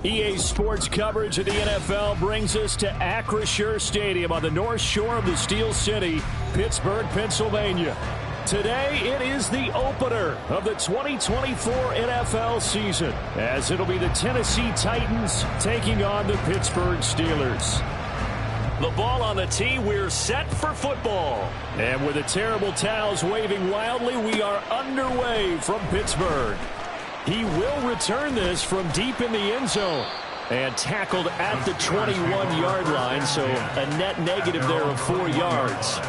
EA Sports coverage of the NFL brings us to Acrisure Stadium on the north shore of the Steel City, Pittsburgh, Pennsylvania. Today, it is the opener of the 2024 NFL season, as it'll be the Tennessee Titans taking on the Pittsburgh Steelers. The ball on the tee, we're set for football. And with the terrible towels waving wildly, we are underway from Pittsburgh. He will return this from deep in the end zone and tackled at the 21-yard line, so a net negative there of 4 yards.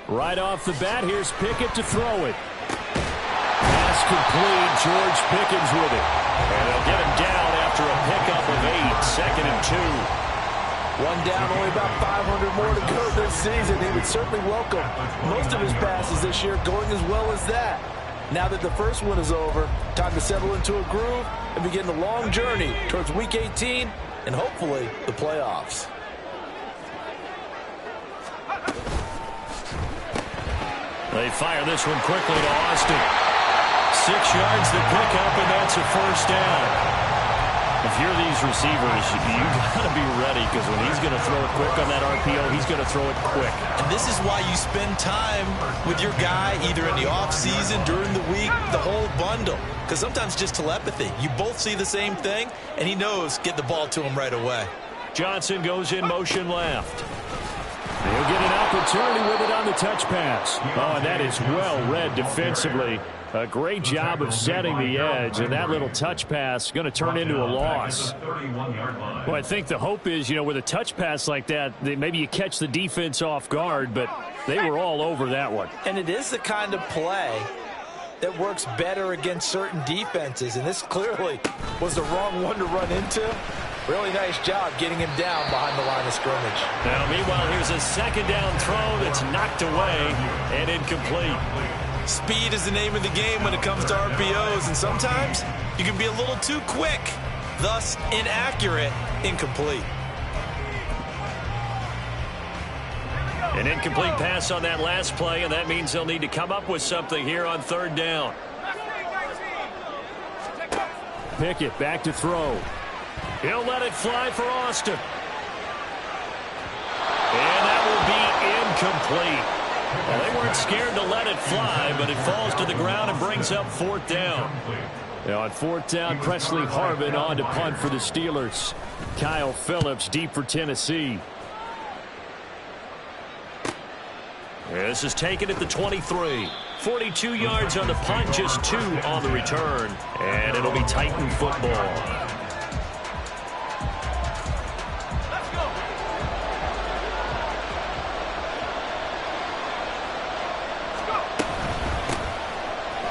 Right off the bat, here's Pickett to throw it. Pass complete, George Pickens with it. And they'll get him down after a pickup of 8, 2nd and 2. One down, only about 500 more to go this season. He would certainly welcome most of his passes this year going as well as that. Now that the first one is over, time to settle into a groove and begin the long journey towards Week 18 and hopefully the playoffs. They fire this one quickly to Austin. 6 yards to pick up, and that's a first down. If you're these receivers, you got to be ready, because when he's going to throw it quick on that RPO, he's going to throw it quick. And this is why you spend time with your guy either in the offseason, during the week, the whole bundle. Because sometimes just telepathy. You both see the same thing, and he knows get the ball to him right away. Johnson goes in motion left. He'll get an opportunity with it on the touch pass. Oh, and that is well read defensively. A great job of setting the edge, and that little touch pass is going to turn into a loss. Well, I think the hope is, with a touch pass like that, maybe you catch the defense off guard, but they were all over that one. And it is the kind of play that works better against certain defenses, and this clearly was the wrong one to run into. Really nice job getting him down behind the line of scrimmage. Now, meanwhile, here's a second down throw that's knocked away and incomplete. Speed is the name of the game when it comes to RPOs, and sometimes you can be a little too quick, thus inaccurate, incomplete. An incomplete pass on that last play, and that means they'll need to come up with something here on third down. Pickett back to throw. He'll let it fly for Austin. And that will be incomplete. Well, they weren't scared to let it fly, but it falls to the ground and brings up fourth down. Now on fourth down, Presley Harvin on to punt for the Steelers. Kyle Phillips deep for Tennessee. This is taken at the 23. 42 yards on the punt, just 2 on the return. And it'll be Titan football.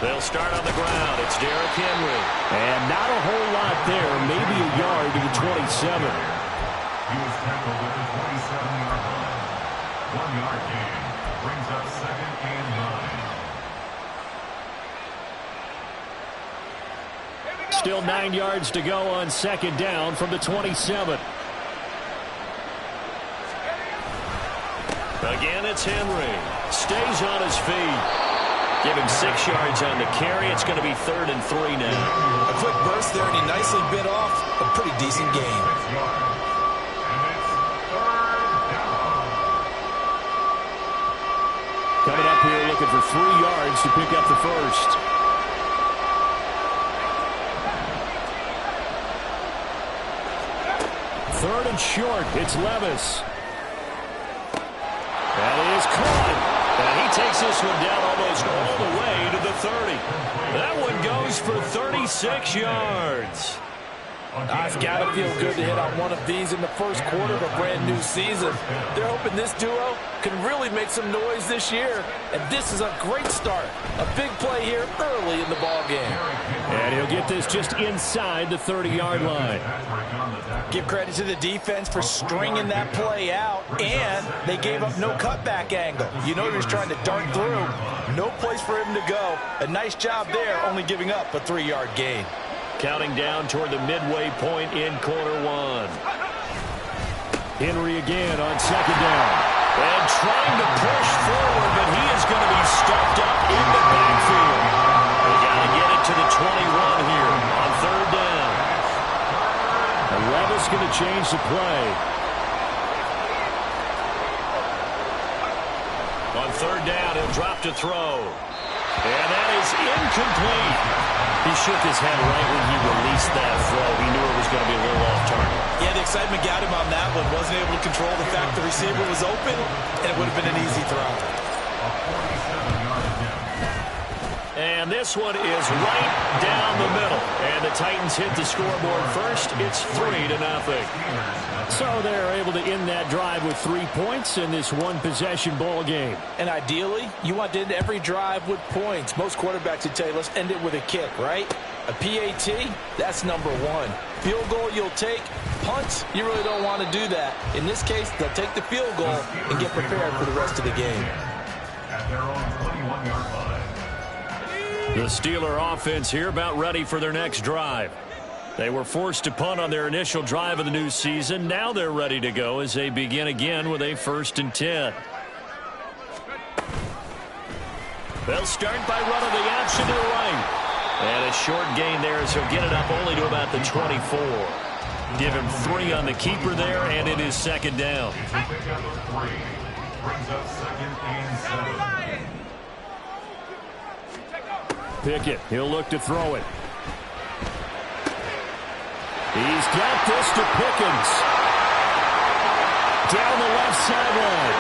They'll start on the ground. It's Derrick Henry. And not a whole lot there. Maybe a yard to the 27. He was tackled at the 27-yard line. 1-yard gain. Brings up 2nd and 9. Still 9 yards to go on second down from the 27. Again, it's Henry. Stays on his feet. Give him 6 yards on the carry. It's going to be 3rd and 3 now. A quick burst there, and he nicely bit off a pretty decent gain. Coming up here looking for 3 yards to pick up the first. Third and short. It's Levis. That is caught. And he takes this one down almost all the way to the 30. That one goes for 36 yards. It's got to feel good to hit on one of these in the first quarter of a brand new season. They're hoping this duo can really make some noise this year. And this is a great start. A big play here early in the ball game. And he'll get this just inside the 30-yard line. Give credit to the defense for stringing that play out, and they gave up no cutback angle. You know he was trying to dart through. No place for him to go. A nice job there, only giving up a 3-yard gain. Counting down toward the midway point in quarter one. Henry again on second down. And trying to push forward, but he is going to be stuffed up in the backfield. They got to get it to the 21 here on third down. And Levis going to change the play. On third down, he'll drop to throw. And that is incomplete. He shook his head right when he released that throw. He knew it was going to be a little off target. Yeah, the excitement got him on that one. Wasn't able to control the fact the receiver was open, and it would have been an easy throw. And this one is right down the middle. And the Titans hit the scoreboard first. It's 3-0. So they're able to end that drive with 3 points in this one-possession ball game. And ideally, you want to end every drive with points. Most quarterbacks would tell you, let's end it with a kick, right? A PAT, that's number one. Field goal you'll take. Punts, you really don't want to do that. In this case, they'll take the field goal and get prepared for the rest of the game. At their own 21-yard line. The Steeler offense here about ready for their next drive. They were forced to punt on their initial drive of the new season. Now they're ready to go as they begin again with a 1st and 10. They'll start by running the option to the right. And a short gain there as he'll get it up only to about the 24. Give him 3 on the keeper there, and it is 2nd down. Pickup of 3 brings up 2nd and 7. Pickett, he'll look to throw it. He's got this to Pickens. Down the left sideline.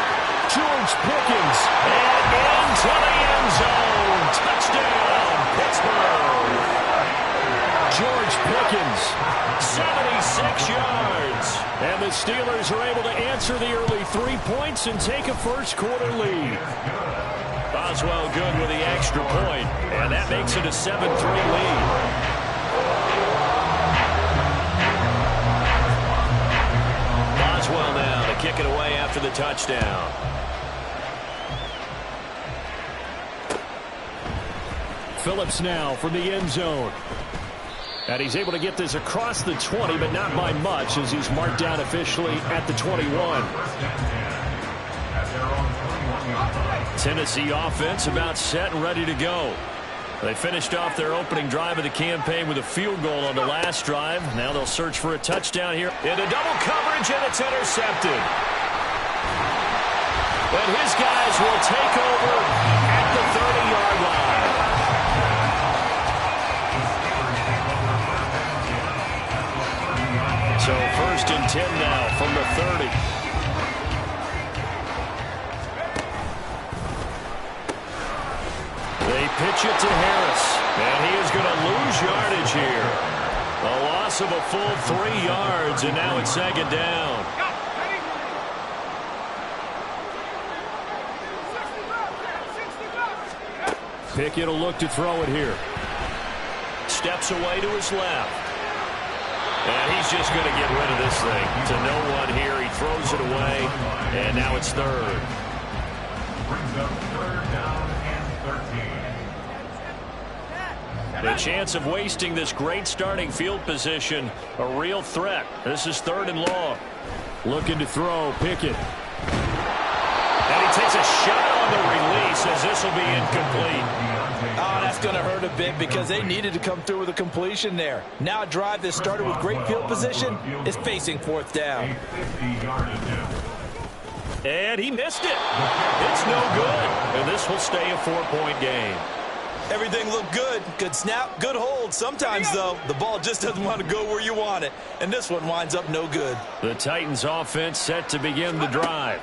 George Pickens. And into the end zone. Touchdown, Pittsburgh. George Pickens, 76 yards. And the Steelers are able to answer the early 3 points and take a first-quarter lead. Boswell good with the extra point, and that makes it a 7-3 lead. Boswell now to kick it away after the touchdown. Phillips now from the end zone. And he's able to get this across the 20, but not by much as he's marked down officially at the 21. Tennessee offense about set and ready to go. They finished off their opening drive of the campaign with a field goal on the last drive. Now they'll search for a touchdown here. Into double coverage, and it's intercepted. And his guys will take over at the 30-yard line. So 1st and 10 now from the 30. They pitch it to Harris, and he is going to lose yardage here. A loss of a full 3 yards, and now it's 2nd down. Pickett will look to throw it here. Steps away to his left. And he's just going to get rid of this thing. To no one here, he throws it away, and now it's 3rd. Brings up 3rd down and 13. The chance of wasting this great starting field position, a real threat. This is 3rd and long. Looking to throw, Pickett. And he takes a shot on the release as this will be incomplete. Oh, that's going to hurt a bit because they needed to come through with a completion there. Now a drive that started with great field position is facing 4th down. And he missed it. It's no good. And this will stay a 4-point game. Everything looked good. Good snap, good hold. Sometimes, though, the ball just doesn't want to go where you want it. And this one winds up no good. The Titans offense set to begin the drive.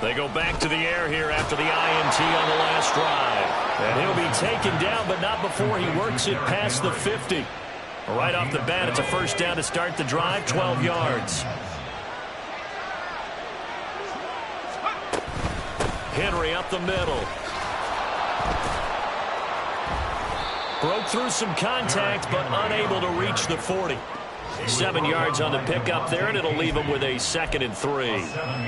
They go back to the air here after the INT on the last drive. And he'll be taken down, but not before he works it past the 50. Right off the bat, it's a 1st down to start the drive, 12 yards. Henry up the middle. Broke through some contact, but unable to reach the 40. 7 yards on the pickup there, and it'll leave him with a 2nd and 3.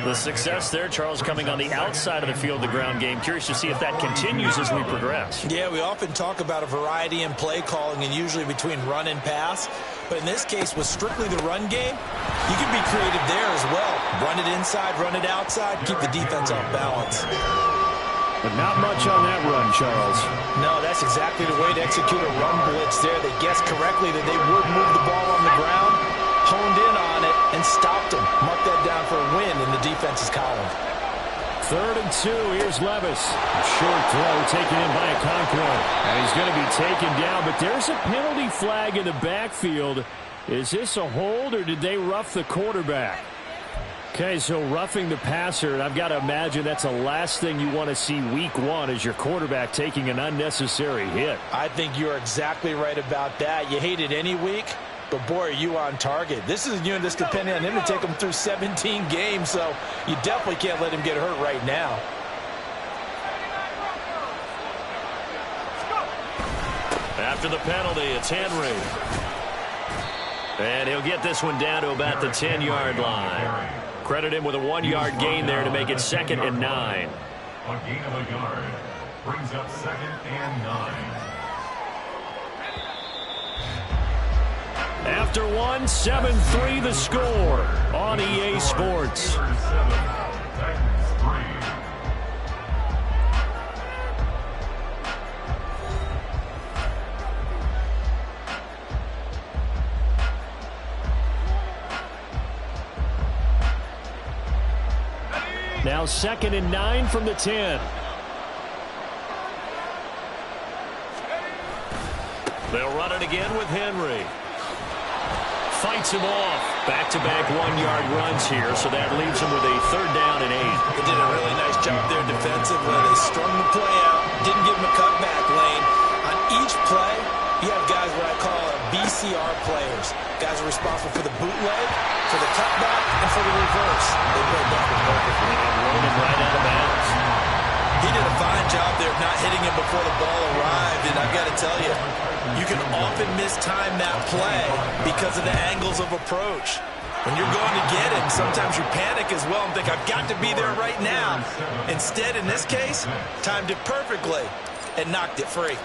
The success there, Charles, coming on the outside of the field, the ground game. Curious to see if that continues as we progress. Yeah, we often talk about a variety in play calling and usually between run and pass. But in this case, with strictly the run game, you can be creative there as well. Run it inside, run it outside, keep the defense off balance. But not much on that run, Charles. No, that's exactly the way to execute a run blitz there. They guessed correctly that they would move the ball on the ground, honed in on it, and stopped them. Mark that down for a win in the defense's column. 3rd and 2. Here's Levis. A short throw taken in by Okonkwo. And he's going to be taken down, but there's a penalty flag in the backfield. Is this a hold, or did they rough the quarterback? Okay, so roughing the passer, and I've got to imagine that's the last thing you want to see week 1 is your quarterback taking an unnecessary hit. I think you're exactly right about that. You hate it any week, but boy, are you on target. This is a unit that's depending on him to take him through 17 games, so you definitely can't let him get hurt right now. After the penalty, it's Henry. And he'll get this one down to about the 10-yard line. Credit him with a 1-yard gain there to make it 2nd and 9. A gain of a yard brings up 2nd and 9. After 1, 7-3 the score on EA Sports. Now 2nd and 9 from the 10. They'll run it again with Henry. Fights him off. Back-to-back 1-yard runs here, so that leaves him with a 3rd down and 8. They did a really nice job there defensively. They strung the play out, didn't give him a cutback lane. On each play, you have guys what I call BCR players. Guys are responsible for the bootleg, for the cutback, and for the reverse. They played that perfectly. And rolled him right out of bounds. He did a fine job there of not hitting him before the ball arrived, and I've got to tell you, you can often mistime that play because of the angles of approach. When you're going to get him, sometimes you panic as well and think, I've got to be there right now. Instead, in this case, timed it perfectly and knocked it free.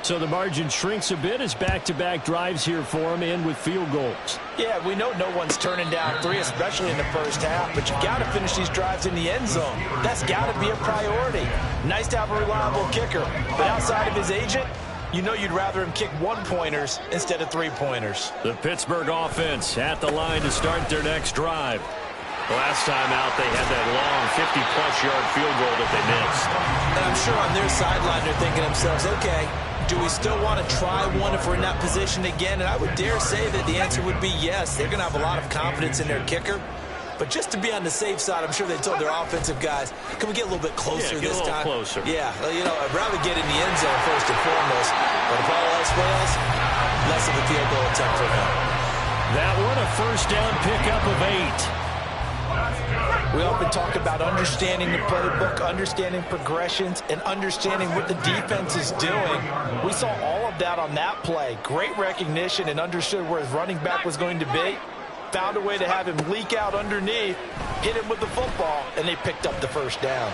So the margin shrinks a bit as back-to-back drives here for him, end with field goals. Yeah, we know no one's turning down 3, especially in the first half, but you got to finish these drives in the end zone. That's got to be a priority. Nice to have a reliable kicker, but outside of his agent, you know you'd rather him kick 1-pointers instead of 3-pointers. The Pittsburgh offense at the line to start their next drive. Last time out, they had that long 50-plus yard field goal that they missed. And I'm sure on their sideline they're thinking to themselves, okay, do we still want to try one if we're in that position again? And I would dare say that the answer would be yes. They're going to have a lot of confidence in their kicker. But just to be on the safe side, I'm sure they told their offensive guys, can we get a little bit closer this time? Closer. Yeah, you know, I'd rather get in the end zone first and foremost. But if all else fails, less of a field goal attempt for them. That one, a first down pickup of 8. We often talk about understanding the playbook, understanding progressions, and understanding what the defense is doing. We saw all of that on that play. Great recognition and understood where his running back was going to be. Found a way to have him leak out underneath, hit him with the football, and they picked up the first down.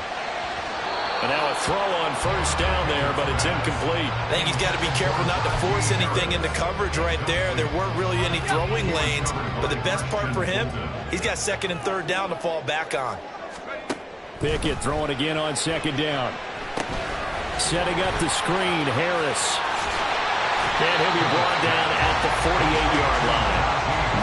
And now a throw on first down there, but it's incomplete. I think he's got to be careful not to force anything into coverage right there. There weren't really any throwing lanes, but the best part for him, he's got 2nd and 3rd down to fall back on. Pickett throwing again on 2nd down. Setting up the screen, Harris. And he'll be brought down at the 48-yard line.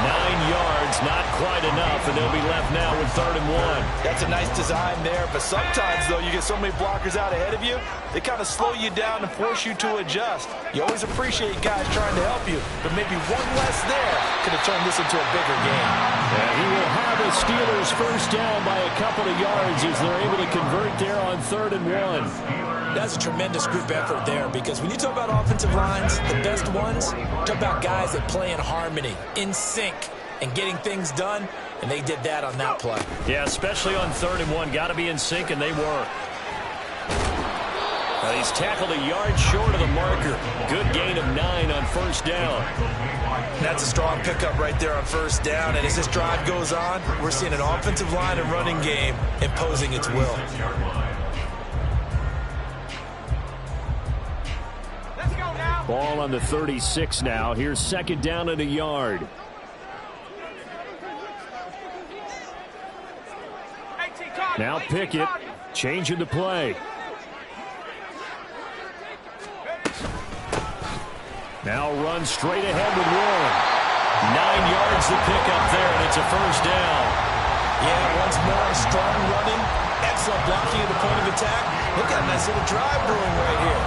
9 yards, not quite enough, and they'll be left now with 3rd and 1. That's a nice design there, but sometimes, though, you get so many blockers out ahead of you, they kind of slow you down and force you to adjust. You always appreciate guys trying to help you, but maybe one less there could have turned this into a bigger game. And he will have the Steelers first down by a couple of yards as they're able to convert there on 3rd and 1. That's a tremendous group effort there, because when you talk about offensive lines, the best ones, talk about guys that play in harmony, in sync, and getting things done, and they did that on that play. Yeah, especially on 3rd and 1. Got to be in sync, and they were. He's tackled a yard short of the marker. Good gain of 9 on first down. That's a strong pickup right there on first down, and as this drive goes on, we're seeing an offensive line and running game imposing its will. Ball on the 36 now. Here's 2nd down and a yard. Now Pickett changing the play. Now run straight ahead with Warren. 9 yards to pick up there, and it's a first down. Yeah, once more, strong running, excellent blocking at the point of attack. Look at a nice little drive brewing right here.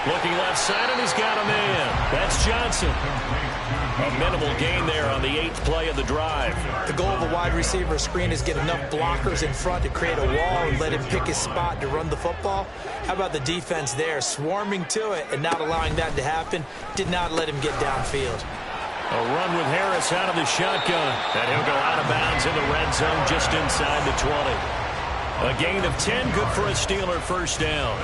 Looking left side, and he's got a man. That's Johnson. A minimal gain there on the 8th play of the drive. The goal of a wide receiver screen is get enough blockers in front to create a wall and let him pick his spot to run the football. How about the defense there, swarming to it and not allowing that to happen? Did not let him get downfield. A run with Harris out of the shotgun. And he'll go out of bounds in the red zone just inside the 20. A gain of 10, good for a Steeler first down.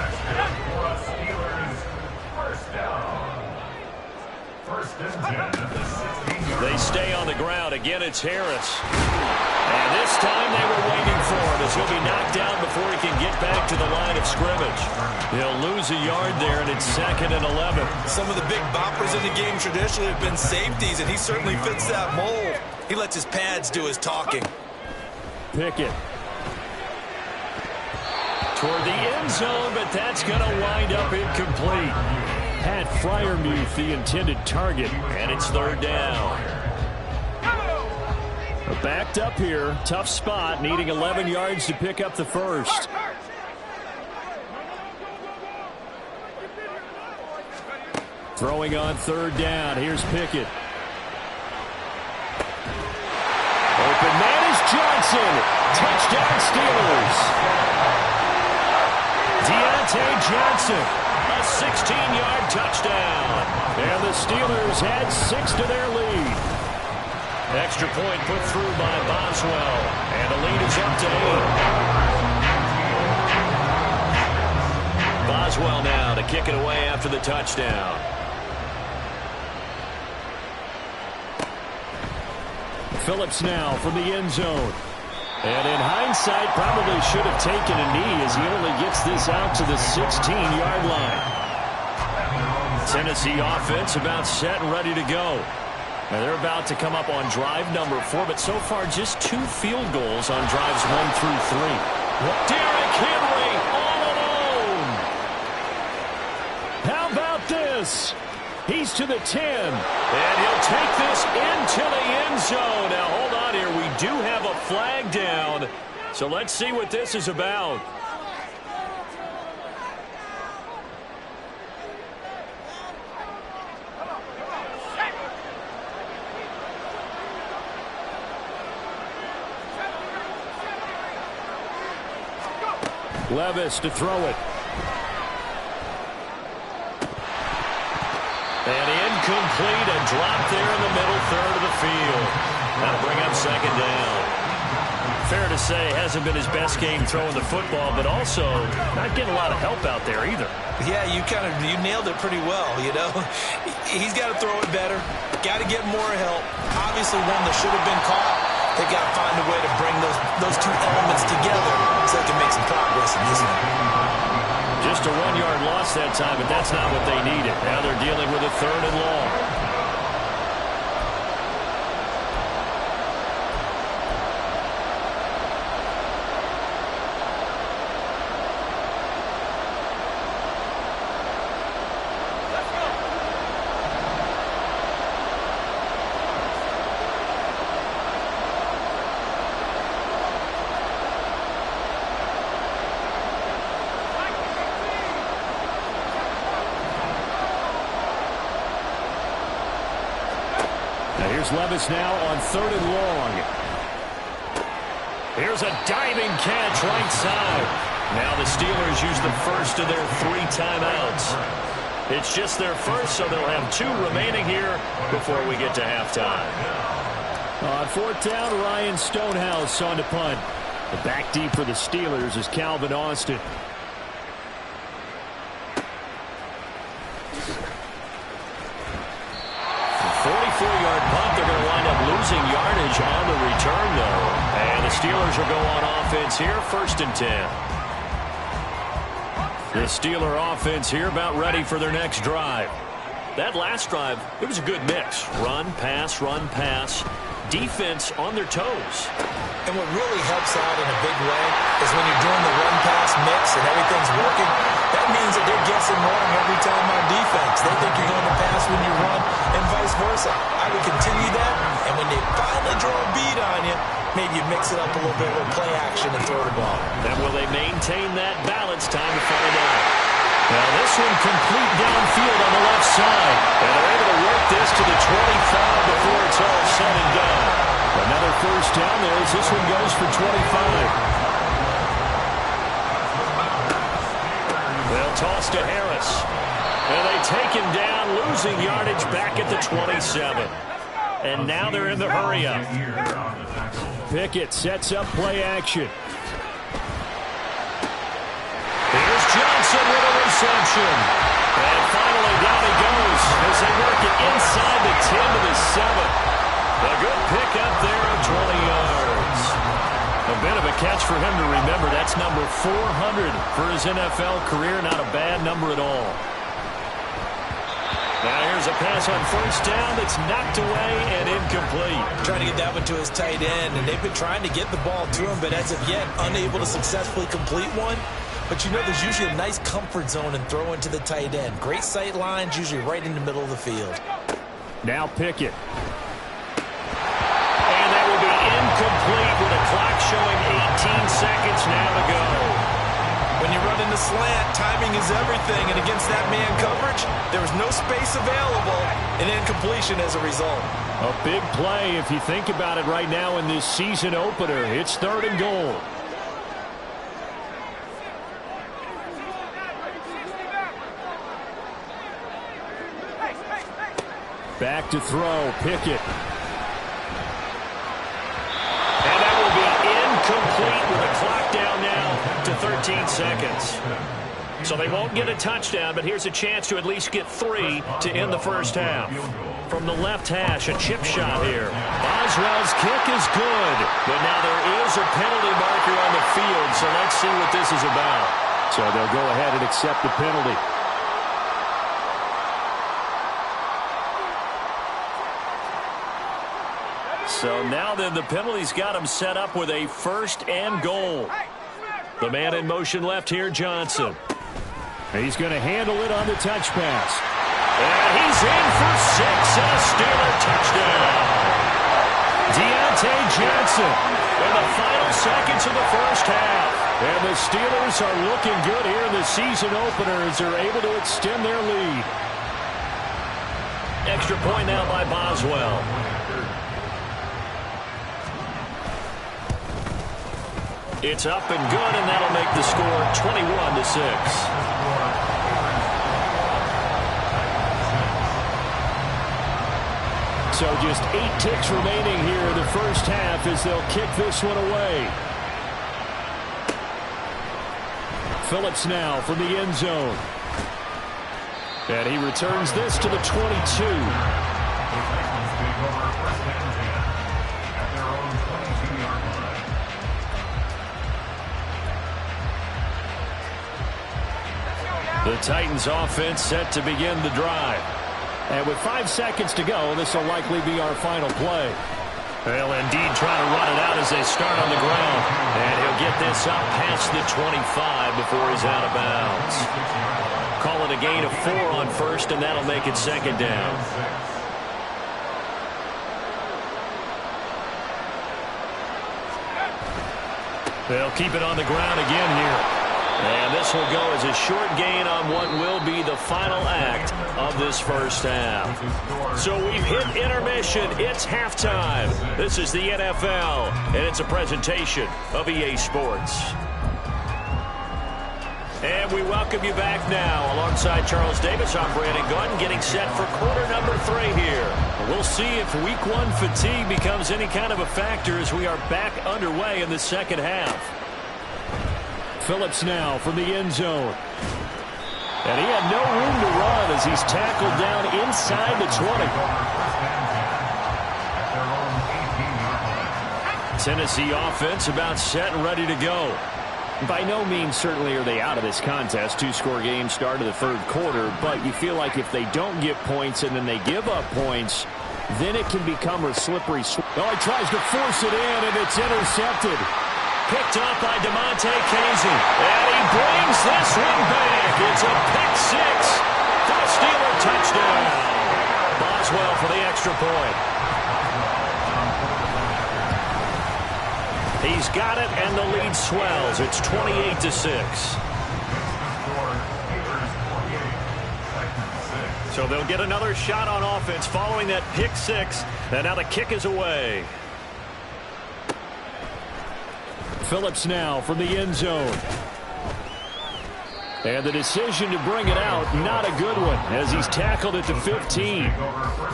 They stay on the ground. Again, it's Harris. And this time they were waiting for him as he'll be knocked down before he can get back to the line of scrimmage. He'll lose a yard there, and it's 2nd and 11. Some of the big boppers in the game traditionally have been safeties, and he certainly fits that mold. He lets his pads do his talking. Pickett. Toward the end zone, but that's going to wind up incomplete. Pat Freiermuth, the intended target, and it's 3rd down. Backed up here, tough spot, needing 11 yards to pick up the first. Throwing on 3rd down, here's Pickett. Open man is Johnson. Touchdown Steelers. Deontay Johnson. A 16-yard touchdown. And the Steelers add 6 to their lead. Extra point put through by Boswell. And the lead is up to 8. Boswell now to kick it away after the touchdown. Phillips now from the end zone. And in hindsight, probably should have taken a knee as he only gets this out to the 16-yard line. Tennessee offense about set and ready to go. And they're about to come up on drive number 4, but so far just 2 field goals on drives 1 through 3. Derrick Henry all alone. How about this? He's to the 10, and he'll take this into the end zone. Now, hold on here. We do have a flag down, so let's see what this is about. Levis to throw it. And incomplete, a drop there in the middle third of the field. That'll bring up 2nd down. Fair to say, hasn't been his best game throwing the football, but also not getting a lot of help out there either. Yeah, you nailed it pretty well, you know. He's got to throw it better. Got to get more help. Obviously one that should have been caught. They've got to find a way to bring those 2 elements together so they can make some progress in this one. Just a 1-yard loss that time, but that's not what they needed. Now they're dealing with a 3rd and long. Levis now on 3rd and long. Here's a diving catch right side. Now the Steelers use the first of their 3 timeouts. It's just their first, so they'll have 2 remaining here before we get to halftime. On 4th down, Ryan Stonehouse on to punt. The back deep for the Steelers is Calvin Austin. 44-yard punt. They're going to wind up losing yardage yardage on the return, though. And the Steelers will go on offense here, 1st and 10. The Steeler offense here about ready for their next drive. That last drive, it was a good mix. Run, pass, defense on their toes. And what really helps out in a big way is when you're doing the run-pass mix and everything's working, that means that they're guessing wrong every time on defense. They think you're going to pass when you run and vice versa. I would continue that, and when they finally draw a beat on you, maybe you mix it up a little bit with play action and throw the ball. And will they maintain that balance? Time to find out. Now this one complete downfield on the left side. And they're able to work this to the 25 before it's all said and done. Another 1st down there as this one goes for 25. They'll toss to Harris. And they take him down, losing yardage back at the 27. And now they're in the hurry-up. Pickett sets up play action. Here's Johnson with a reception. And finally down he goes as they work it inside the 10 to the 7. A good pick up there of 20 yards. A bit of a catch for him to remember. That's number 400 for his NFL career. Not a bad number at all. Now here's a pass on 1st down that's knocked away and incomplete. Trying to get that one to his tight end, and they've been trying to get the ball to him, but as of yet, unable to successfully complete one. But you know there's usually a nice comfort zone and throw into the tight end. Great sight lines, usually right in the middle of the field. Now Pickett. And that will be incomplete with a clock showing 18 seconds now to go. When you run in the slant, timing is everything, and against that man coverage, there was no space available, and incompletion as a result. A big play if you think about it right now in this season opener. It's 3rd and goal. Back to throw, Pickett. And that will be incomplete with a clock down now to 13 seconds. So they won't get a touchdown, but here's a chance to at least get 3 to end the 1st half. From the left hash, a chip shot here. Boswell's kick is good, but now there is a penalty marker on the field, so let's see what this is about. So they'll go ahead and accept the penalty. So now then the penalty's got him set up with a 1st and goal. The man in motion left here, Johnson. He's going to handle it on the touch pass. And he's in for 6 and a Steeler touchdown. Deontay Johnson in the final seconds of the 1st half. And the Steelers are looking good here in the season opener as they're able to extend their lead. Extra point now by Boswell. It's up and good, and that'll make the score 21-6. So just 8 ticks remaining here in the 1st half as they'll kick this one away. Phillips now from the end zone. And he returns this to the 22. The Titans offense set to begin the drive. And with 5 seconds to go, this will likely be our final play. They'll indeed try to run it out as they start on the ground. And he'll get this up past the 25 before he's out of bounds. Call it a gain of 4 on 1st, and that'll make it 2nd down. They'll keep it on the ground again here. And this will go as a short gain on what will be the final act of this 1st half. So we've hit intermission. It's halftime. This is the NFL, and it's a presentation of EA Sports. And we welcome you back now alongside Charles Davis. I'm Brandon Gunn getting set for quarter number 3 here. We'll see if week 1 fatigue becomes any kind of a factor as we are back underway in the 2nd half. Phillips now from the end zone. And he had no room to run as he's tackled down inside the 20. Tennessee offense about set and ready to go. By no means certainly are they out of this contest. Two-score game start of the third quarter, but you feel like if they don't get points and then they give up points, then it can become a slippery slope. Oh, he tries to force it in, and it's intercepted. Picked up by DeMonte Casey. And he brings this one back. It's a pick six for the Steeler touchdown. Boswell for the extra point. He's got it, and the lead swells. It's 28-6. So they'll get another shot on offense following that pick six. And now the kick is away. Phillips now from the end zone. And the decision to bring it out, not a good one, as he's tackled at the 15.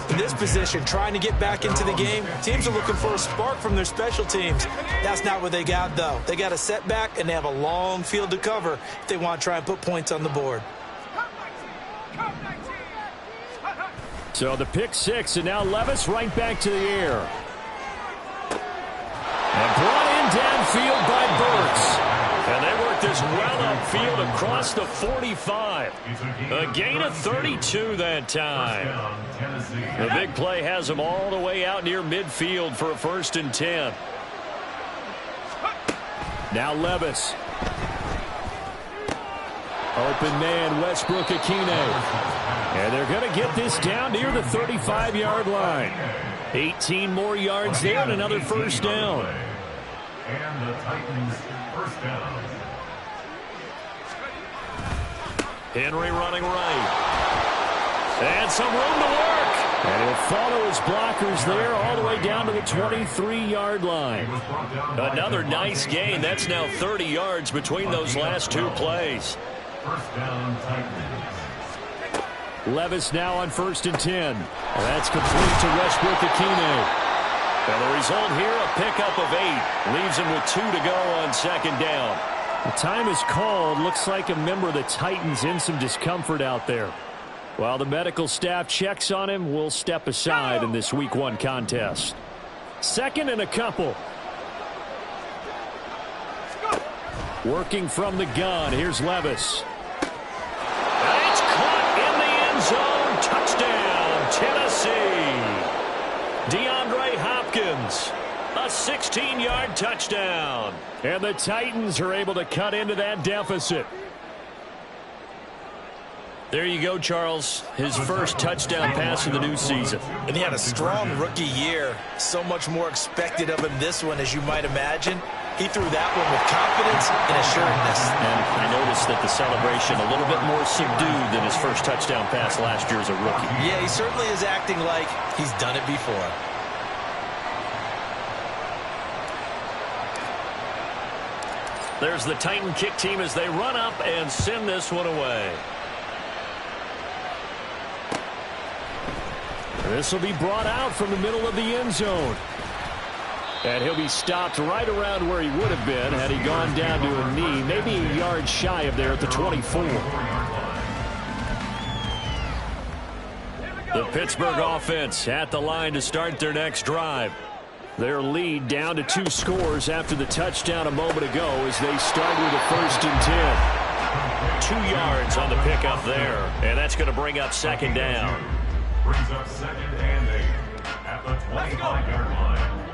In this position, trying to get back into the game, teams are looking for a spark from their special teams. That's not what they got, though. They got a setback, and they have a long field to cover if they want to try and put points on the board. So the pick six, and now Levis right back to the air. And brought in downfield by Burks. And they work this well upfield across the 45. A gain of 32 that time. The big play has them all the way out near midfield for a 1st and 10. Now Levis. Open man, Westbrook-Ikhine. And they're going to get this down near the 35-yard line. 18 more yards there and another first down. And the Titans first down. Henry running right. And some room to work. And he'll follow his blockers there all the way down to the 23-yard line. Another nice gain. That's now 30 yards between those last two plays. First down, Titans. Levis now on 1st and 10. That's complete to Westbrook-Ikhine. And the result here, a pickup of 8. Leaves him with 2 to go on 2nd down. The time is called. Looks like a member of the Titans in some discomfort out there. While the medical staff checks on him, we'll step aside in this Week 1 contest. 2nd and a couple. Working from the gun. Here's Levis. And it's caught in the end zone. Touchdown, Tennessee. DeAndre Hopkins. A 16-yard touchdown. And the Titans are able to cut into that deficit. There you go, Charles. His first touchdown pass of the new season. And he had a strong rookie year. So much more expected of him this one, as you might imagine. He threw that one with confidence and assuredness. And I noticed that the celebration a little bit more subdued than his first touchdown pass last year as a rookie. Yeah, he certainly is acting like he's done it before. There's the Titan kick team as they run up and send this one away. This will be brought out from the middle of the end zone. And he'll be stopped right around where he would have been had he gone down to a knee, maybe a yard shy of there at the 24. The Pittsburgh offense at the line to start their next drive. Their lead down to 2 scores after the touchdown a moment ago as they start with a 1st and 10. 2 yards on the pickup there, and that's going to bring up 2nd down. Brings up 2nd and 8 at the 25-yard line.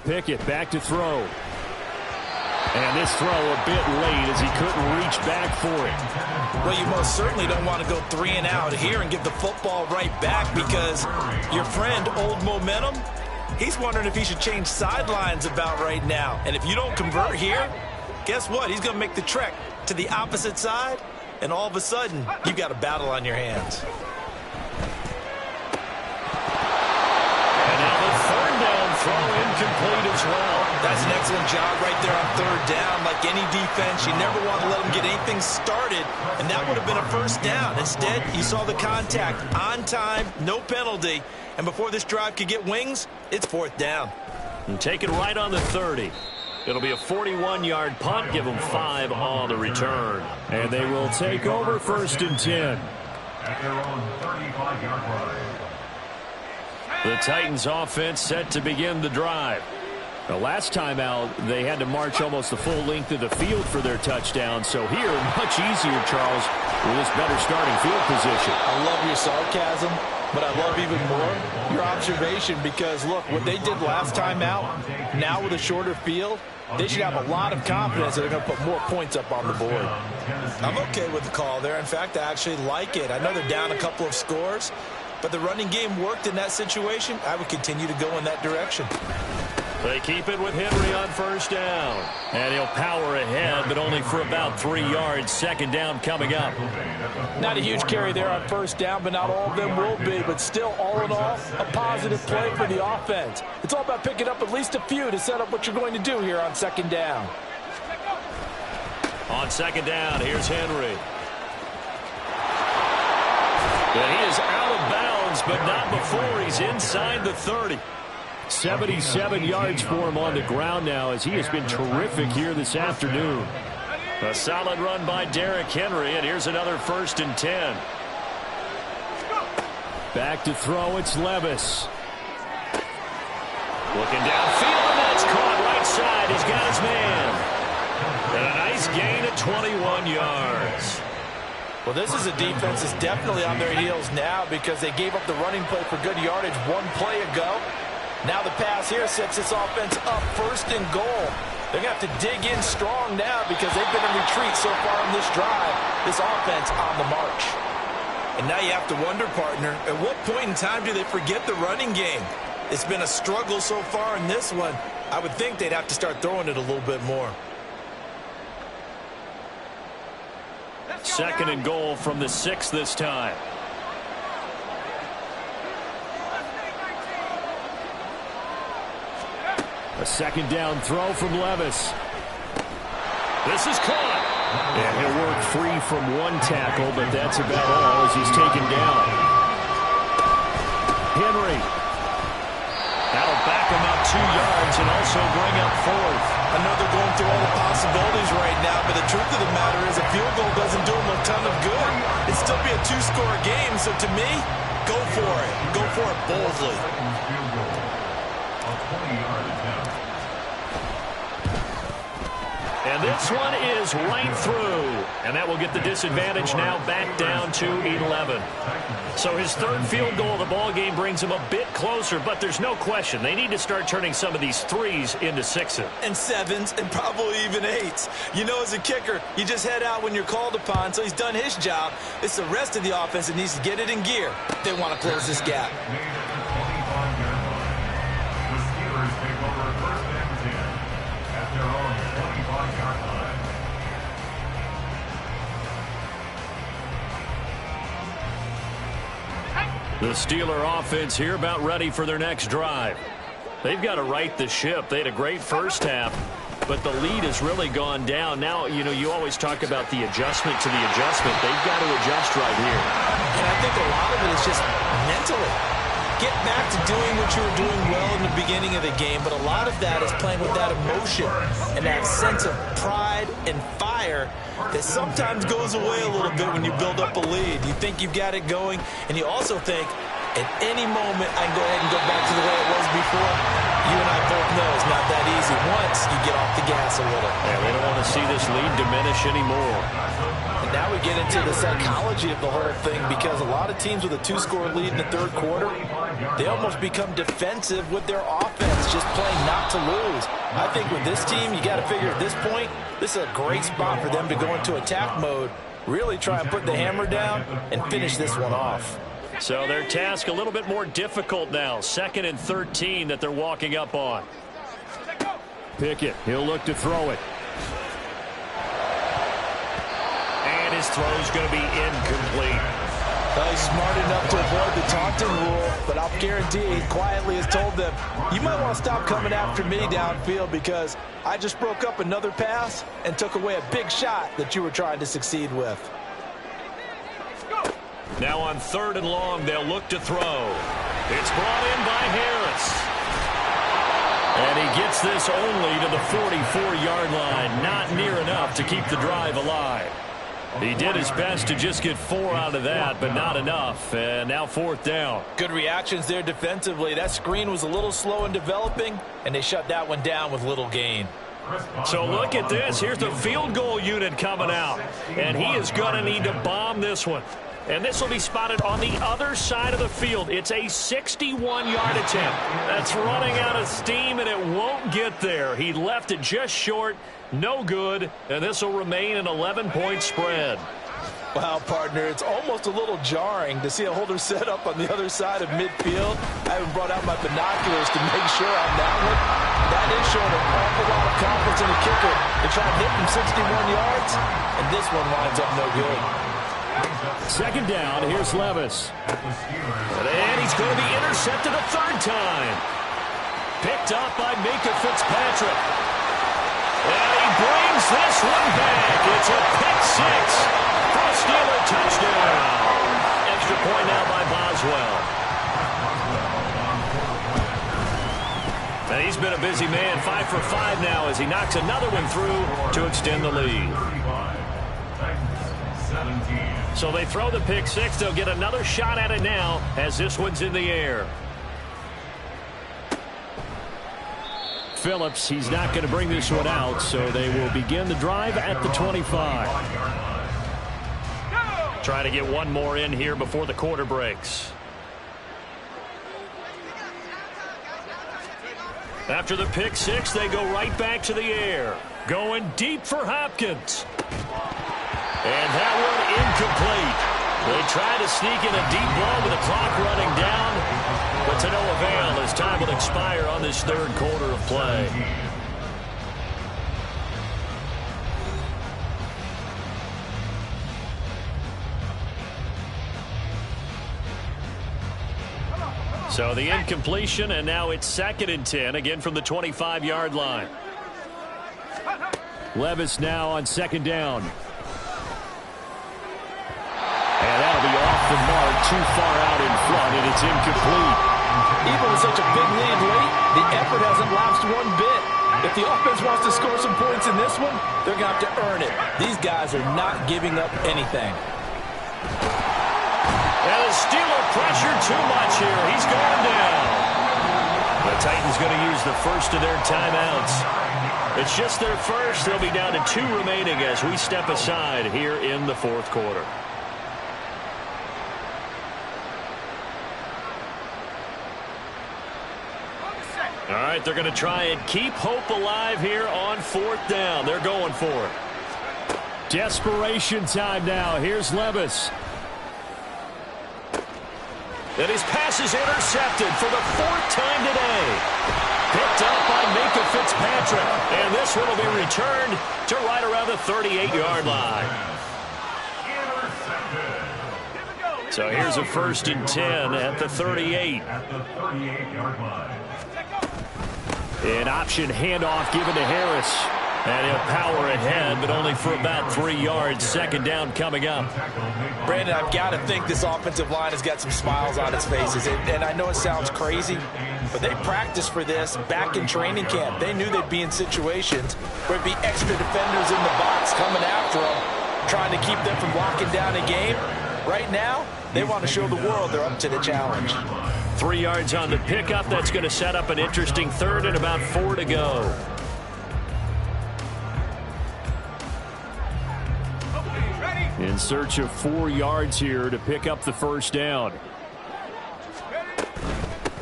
Pickett back to throw. And this throw a bit late as he couldn't reach back for it. Well, you most certainly don't want to go 3 and out here and give the football right back because your friend, Old Momentum, he's wondering if he should change sidelines about right now. And if you don't convert here, guess what? He's going to make the trek to the opposite side, and all of a sudden, you've got a battle on your hands. And now the 3rd down throw incomplete as well. That's an excellent job right there on 3rd down. Like any defense, you never want to let them get anything started, and that would have been a 1st down. Instead, you saw the contact on time, no penalty, and before this drive could get wings, it's 4th down. And take it right on the 30. It'll be a 41-yard punt, give them 5 on the return. And they will take over 1st and 10. At their own 35-yard line. The Titans offense set to begin the drive. The last time out, they had to march almost the full length of the field for their touchdown. So here, much easier, Charles, with this better starting field position. I love your sarcasm, but I love even more your observation because, look, what they did last time out, now with a shorter field, they should have a lot of confidence that they're going to put more points up on the board. I'm okay with the call there. In fact, I actually like it. I know they're down a couple of scores, but the running game worked in that situation. I would continue to go in that direction. They keep it with Henry on first down. And he'll power ahead, but only for about 3 yards. Second down coming up. Not a huge carry there on first down, but not all of them will be. But still, all in all, a positive play for the offense. It's all about picking up at least a few to set up what you're going to do here on second down. On second down, here's Henry. And he is out of bounds, but not before he's inside the 30. 77 yards for him on the ground now as he has been terrific here this afternoon. A solid run by Derrick Henry, and here's another 1st and 10. Back to throw, it's Levis. Looking downfield, and that's caught right side. He's got his man. And a nice gain of 21 yards. Well, this is a defense that's definitely on their heels now because they gave up the running play for good yardage one play ago. Now the pass here sets this offense up 1st and goal. They're going to have to dig in strong now because they've been in retreat so far in this drive. This offense on the march. And now you have to wonder, partner, at what point in time do they forget the running game? It's been a struggle so far in this one. I would think they'd have to start throwing it a little bit more. 2nd and goal from the 6 this time. A 2nd down throw from Levis. This is caught. And he'll work free from one tackle, but that's about all as he's taken down. Henry. That'll back him up 2 yards and also bring up 4th. I know they're going through all the possibilities right now, but the truth of the matter is a field goal doesn't do them a ton of good. It'd still be a 2-score game, so to me, go for it. Go for it boldly. A 20-yard attempt. And this one is right through. And that will get the disadvantage now back down to 11. So his 3rd field goal of the ball game brings him a bit closer, but there's no question they need to start turning some of these 3s into 6s. And 7s and probably even 8s. You know, as a kicker, you just head out when you're called upon, so he's done his job. It's the rest of the offense that needs to get it in gear. They want to close this gap. The Steelers take over 1st and 10 at their own 25-yard line. The Steeler offense here about ready for their next drive. They've got to right the ship. They had a great first half, but the lead has really gone down. Now, you know, you always talk about the adjustment to the adjustment. They've got to adjust right here. And I think a lot of it is just mentally. Get back to doing what you were doing well in the beginning of the game, but a lot of that is playing with that emotion and that sense of pride and fire that sometimes goes away a little bit when you build up a lead. You think you've got it going, and you also think at any moment I can go ahead and go back to the way it was before. You and I both know it's not that easy once you get off the gas a little. Yeah, they don't want to see this lead diminish anymore. And now we get into the psychology of the whole thing because a lot of teams with a 2-score lead in the 3rd quarter, they almost become defensive with their offense, just playing not to lose. I think with this team, you got to figure at this point, this is a great spot for them to go into attack mode, really try and put the hammer down and finish this one off. So their task a little bit more difficult now. 2nd and 13 that they're walking up on. Pickett, he'll look to throw it. And his throw's going to be incomplete. Well, he's smart enough to avoid the taunting rule, but I'll guarantee he quietly has told them, you might want to stop coming after me downfield because I just broke up another pass and took away a big shot that you were trying to succeed with. Now on 3rd and long, they'll look to throw. It's brought in by Harris. And he gets this only to the 44-yard line. Not near enough to keep the drive alive. He did his best to just get 4 out of that, but not enough. And now 4th down. Good reactions there defensively. That screen was a little slow in developing, and they shut that one down with little gain. So look at this. Here's the field goal unit coming out. And he is going to need to bomb this one. And this will be spotted on the other side of the field. It's a 61-yard attempt. That's running out of steam, and it won't get there. He left it just short. No good. And this will remain an 11-point spread. Wow, partner, it's almost a little jarring to see a holder set up on the other side of midfield. I haven't brought out my binoculars to make sure on that one. That is showing an awful lot of confidence in the kicker to try and hit from 61 yards, and this one winds up no good. 2nd down, here's Levis. And he's going to be intercepted a 3rd time. Picked up by Minkah Fitzpatrick. And he brings this one back. It's a pick 6. For a Steeler touchdown. Extra point now by Boswell. And he's been a busy man. 5 for 5 now as he knocks another one through to extend the lead. So they throw the pick 6. They'll get another shot at it now as this one's in the air. Phillips, he's not going to bring this one out, so they will begin the drive at the 25. Trying to get one more in here before the quarter breaks. After the pick 6, they go right back to the air. Going deep for Hopkins. And that one incomplete. They try to sneak in a deep ball with the clock running down, but to no avail as time will expire on this 3rd quarter of play. So the incompletion, and now it's 2nd and 10, again from the 25-yard line. Levis now on 2nd down. And that'll be off the mark, too far out in front, and it's incomplete. Even with such a big lead late, the effort hasn't lapsed one bit. If the offense wants to score some points in this one, they're going to have to earn it. These guys are not giving up anything. And the Steeler pressure too much here. He's going down. The Titans going to use the first of their timeouts. It's just their first. They'll be down to 2 remaining as we step aside here in the 4th quarter. All right, they're going to try and keep hope alive here on 4th down. They're going for it. Desperation time now. Here's Levis. And his pass is intercepted for the 4th time today. Picked up by Minkah Fitzpatrick. And this one will be returned to right around the 38-yard line. So here's a 1st and 10 at the 38. An option handoff given to Harris. And he'll power ahead, but only for about 3 yards. 2nd down coming up. Brandon, I've got to think this offensive line has got some smiles on its faces. And I know it sounds crazy, but they practiced for this back in training camp. They knew they'd be in situations where it'd be extra defenders in the box coming after them, trying to keep them from locking down a game. Right now, they want to show the world they're up to the challenge. 3 yards on the pickup. That's going to set up an interesting 3rd and about 4 to go. In search of 4 yards here to pick up the 1st down.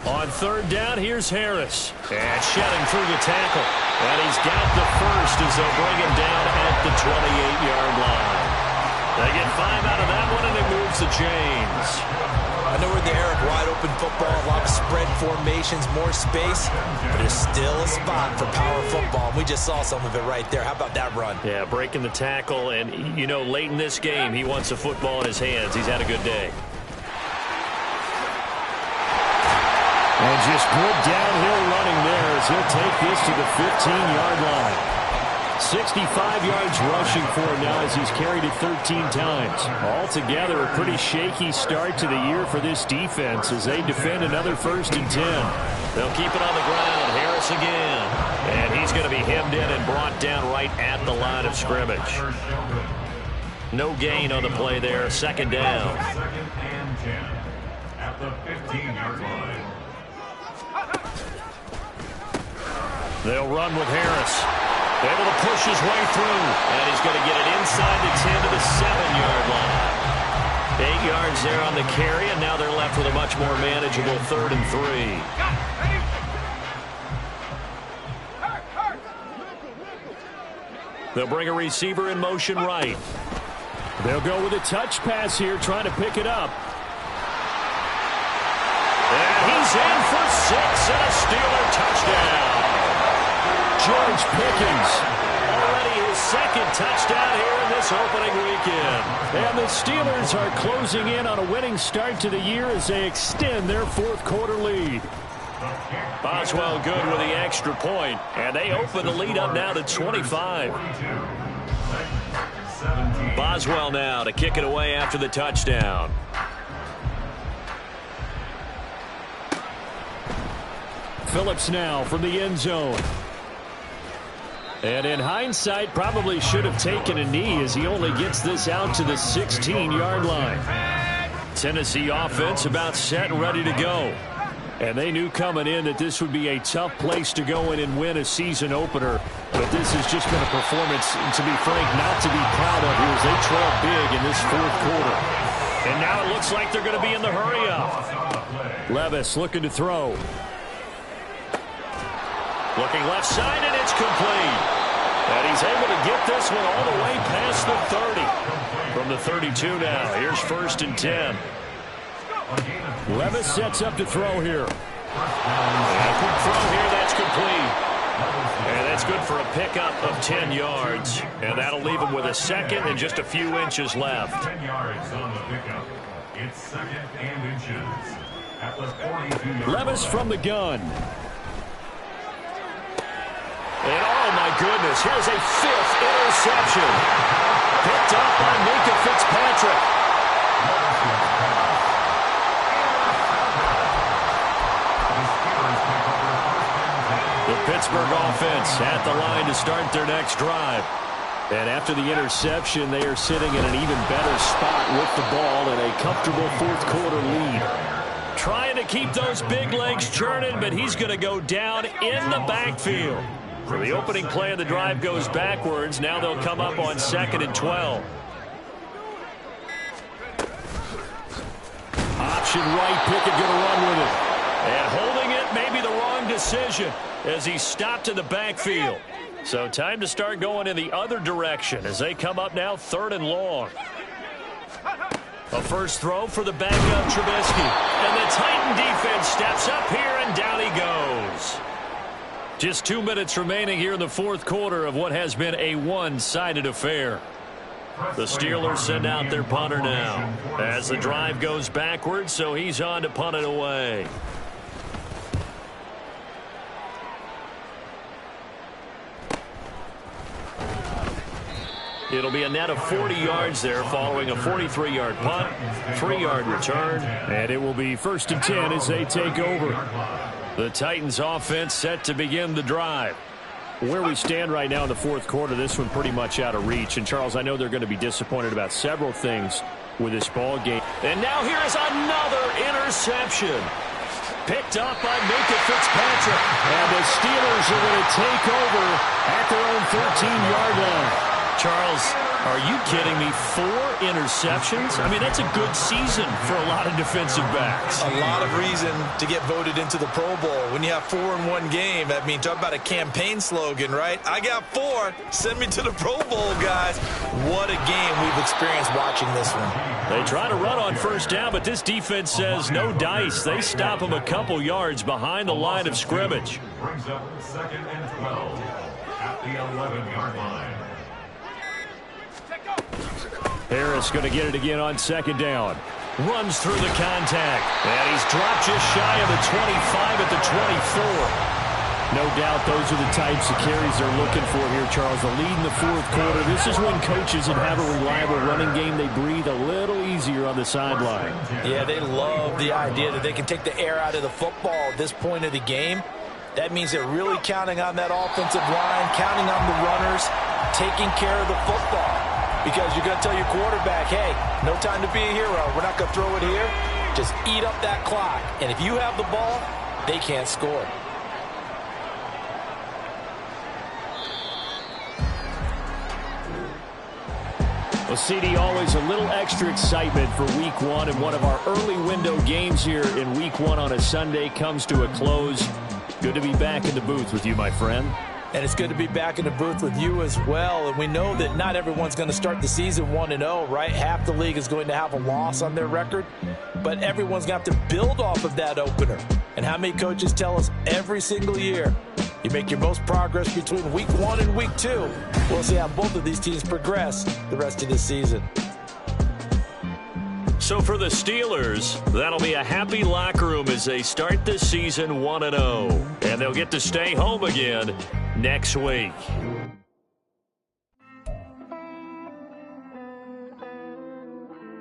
On 3rd down, here's Harris. And shedding through the tackle. And he's got the 1st as they'll bring him down at the 28-yard line. They get 5 out of that one, and it moves the chains. I know we're in the era of wide-open football, a lot of spread formations, more space, but there's still a spot for power football. We just saw some of it right there. How about that run? Yeah, breaking the tackle, and, you know, late in this game, he wants the football in his hands. He's had a good day. And just good downhill running there as he'll take this to the 15-yard line. 65 yards rushing for him now as he's carried it 13 times. Altogether, a pretty shaky start to the year for this defense as they defend another 1st and 10. They'll keep it on the ground. Harris again. And he's going to be hemmed in and brought down right at the line of scrimmage. No gain on the play there. Second down. Second and 10 at the 15-yard line. They'll run with Harris. Able to push his way through. And he's going to get it inside the 10 to the 7-yard line. 8 yards there on the carry, and now they're left with a much more manageable 3rd and 3. They'll bring a receiver in motion right. They'll go with a touch pass here, trying to pick it up. And he's in for 6 and a Steeler touchdown. George Pickens, already his 2nd touchdown here in this opening weekend. And the Steelers are closing in on a winning start to the year as they extend their 4th quarter lead. Boswell good with the extra point, and they open the lead up now to 25. Boswell now to kick it away after the touchdown. Phillips now from the end zone. And in hindsight, probably should have taken a knee as he only gets this out to the 16-yard line. Tennessee offense about set and ready to go. And they knew coming in that this would be a tough place to go in and win a season opener. But this has just been a performance, to be frank, not to be proud of here as they trail big in this 4th quarter. And now it looks like they're going to be in the hurry-up. Levis looking to throw. Looking left side, and it's complete. And he's able to get this one all the way past the 30. From the 32 now, here's 1st and 10. Levis sets up to throw here. And quick throw here, that's complete. And that's good for a pickup of 10 yards. And that'll leave him with a 2nd and just a few inches left. 10 yards on the pickup. It's 2nd and inches at the 42-yard line. Levis from the gun. And oh my goodness, here's a 5th interception. Picked up by Minkah Fitzpatrick. The Pittsburgh offense at the line to start their next drive. And after the interception, they are sitting in an even better spot with the ball and a comfortable 4th quarter lead. Trying to keep those big legs churning, but he's going to go down in the backfield. So the opening play of the drive goes backwards. Now they'll come up on 2nd and 12. Option right, Pickett going to run with it. And holding it may be the wrong decision as he stopped in the backfield. So time to start going in the other direction as they come up now 3rd and long. A first throw for the backup Trubisky. And the Titan defense steps up here and down he goes. Just 2 minutes remaining here in the 4th quarter of what has been a one-sided affair. The Steelers send out their punter now as the drive goes backwards, so he's on to punt it away. It'll be a net of 40 yards there following a 43-yard punt, 3-yard return, and it will be 1st and 10 as they take over. The Titans offense set to begin the drive. Where we stand right now in the 4th quarter, this one pretty much out of reach. And, Charles, I know they're going to be disappointed about several things with this ball game. And now here is another interception. Picked up by Minkah Fitzpatrick. And the Steelers are going to take over at their own 13-yard line. Charles, are you kidding me? 4 interceptions? I mean, that's a good season for a lot of defensive backs. A lot of reason to get voted into the Pro Bowl. When you have 4 in one game, I mean, talk about a campaign slogan, right? I got 4. Send me to the Pro Bowl, guys. What a game we've experienced watching this one. They try to run on 1st down, but this defense says no dice. They stop him a couple yards behind the line of scrimmage. Brings up 2nd and 12 at the 11-yard line. Harris going to get it again on 2nd down. Runs through the contact. And he's dropped just shy of the 25 at the 24. No doubt those are the types of carries they're looking for here, Charles. The lead in the 4th quarter. This is when coaches that have a reliable running game, they breathe a little easier on the sideline. Yeah, they love the idea that they can take the air out of the football at this point of the game. That means they're really counting on that offensive line, counting on the runners, taking care of the football. because you're going to tell your quarterback, hey, no time to be a hero. We're not going to throw it here. Just eat up that clock. And if you have the ball, they can't score. Well, CD, always a little extra excitement for Week 1, and one of our early window games here in Week 1 on a Sunday comes to a close. Good to be back in the booth with you, my friend. And it's good to be back in the booth with you as well. And we know that not everyone's going to start the season 1-0, right? Half the league is going to have a loss on their record. But everyone's going to have to build off of that opener. And how many coaches tell us every single year, you make your most progress between Week 1 and Week 2. We'll see how both of these teams progress the rest of this season. So for the Steelers, that'll be a happy locker room as they start the season 1-0. And they'll get to stay home again next week.